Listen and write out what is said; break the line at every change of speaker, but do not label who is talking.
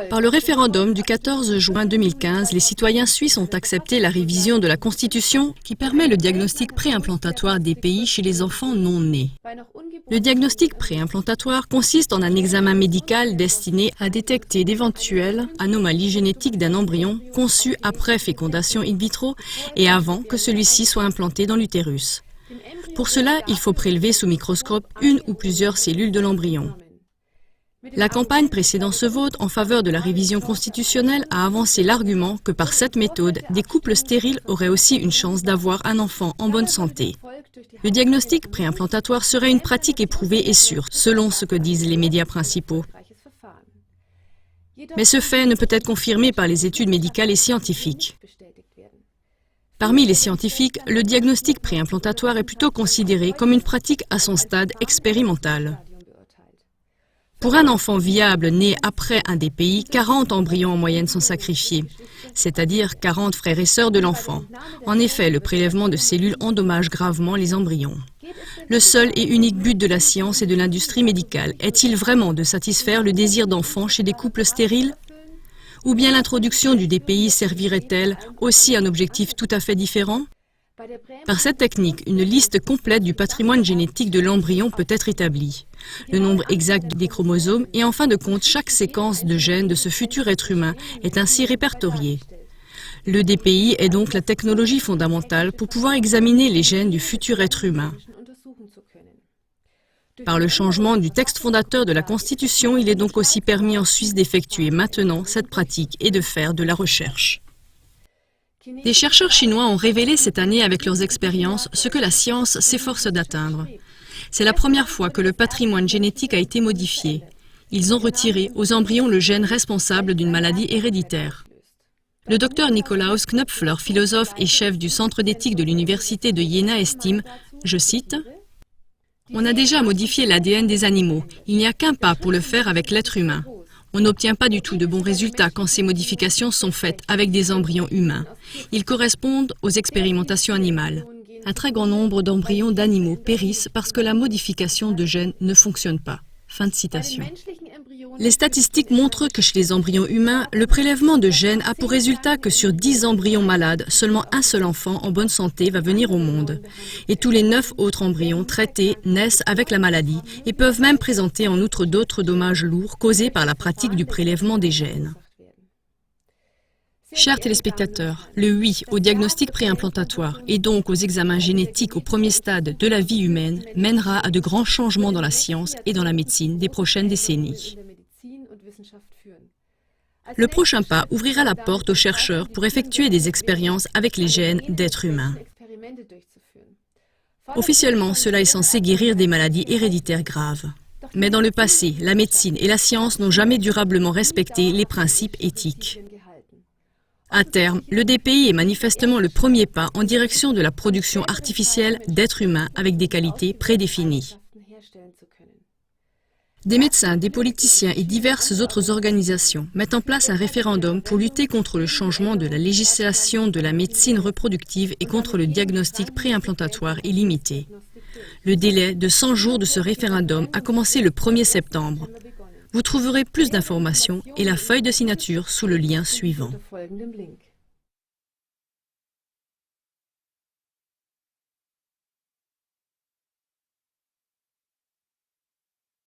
Par le référendum du 14 juin 2015, les citoyens suisses ont accepté la révision de la Constitution qui permet le diagnostic préimplantatoire des pays chez les enfants non nés. Le diagnostic préimplantatoire consiste en un examen médical destiné à détecter d'éventuelles anomalies génétiques d'un embryon conçu après fécondation in vitro et avant que celui-ci soit implanté dans l'utérus. Pour cela, il faut prélever sous microscope une ou plusieurs cellules de l'embryon. La campagne précédant ce vote en faveur de la révision constitutionnelle a avancé l'argument que par cette méthode, des couples stériles auraient aussi une chance d'avoir un enfant en bonne santé. Le diagnostic préimplantatoire serait une pratique éprouvée et sûre, selon ce que disent les médias principaux. Mais ce fait ne peut être confirmé par les études médicales et scientifiques. Parmi les scientifiques, le diagnostic préimplantatoire est plutôt considéré comme une pratique à son stade expérimental. Pour un enfant viable né après un DPI, 40 embryons en moyenne sont sacrifiés, c'est-à-dire 40 frères et sœurs de l'enfant. En effet, le prélèvement de cellules endommage gravement les embryons. Le seul et unique but de la science et de l'industrie médicale est-il vraiment de satisfaire le désir d'enfant chez des couples stériles? Ou bien l'introduction du DPI servirait-elle aussi un objectif tout à fait différent? Par cette technique, une liste complète du patrimoine génétique de l'embryon peut être établie. Le nombre exact des chromosomes et en fin de compte, chaque séquence de gènes de ce futur être humain est ainsi répertoriée. Le DPI est donc la technologie fondamentale pour pouvoir examiner les gènes du futur être humain. Par le changement du texte fondateur de la Constitution, il est donc aussi permis en Suisse d'effectuer maintenant cette pratique et de faire de la recherche. Des chercheurs chinois ont révélé cette année avec leurs expériences ce que la science s'efforce d'atteindre. C'est la première fois que le patrimoine génétique a été modifié. Ils ont retiré aux embryons le gène responsable d'une maladie héréditaire. Le docteur Nikolaus Knöpfler, philosophe et chef du centre d'éthique de l'université de Jena, estime, je cite, « On a déjà modifié l'ADN des animaux. Il n'y a qu'un pas pour le faire avec l'être humain. On n'obtient pas du tout de bons résultats quand ces modifications sont faites avec des embryons humains. Ils correspondent aux expérimentations animales. Un très grand nombre d'embryons d'animaux périssent parce que la modification de gènes ne fonctionne pas. » Fin de citation. Les statistiques montrent que chez les embryons humains, le prélèvement de gènes a pour résultat que sur 10 embryons malades, seulement un seul enfant en bonne santé va venir au monde. Et tous les 9 autres embryons traités naissent avec la maladie et peuvent même présenter en outre d'autres dommages lourds causés par la pratique du prélèvement des gènes. Chers téléspectateurs, le oui au diagnostic préimplantatoire et donc aux examens génétiques au premier stade de la vie humaine mènera à de grands changements dans la science et dans la médecine des prochaines décennies. Le prochain pas ouvrira la porte aux chercheurs pour effectuer des expériences avec les gènes d'êtres humains. Officiellement, cela est censé guérir des maladies héréditaires graves. Mais dans le passé, la médecine et la science n'ont jamais durablement respecté les principes éthiques. À terme, le DPI est manifestement le premier pas en direction de la production artificielle d'êtres humains avec des qualités prédéfinies. Des médecins, des politiciens et diverses autres organisations mettent en place un référendum pour lutter contre le changement de la législation de la médecine reproductive et contre le diagnostic préimplantatoire illimité. Le délai de 100 jours de ce référendum a commencé le 1er septembre. Vous trouverez plus d'informations et la feuille de signature sous le lien suivant.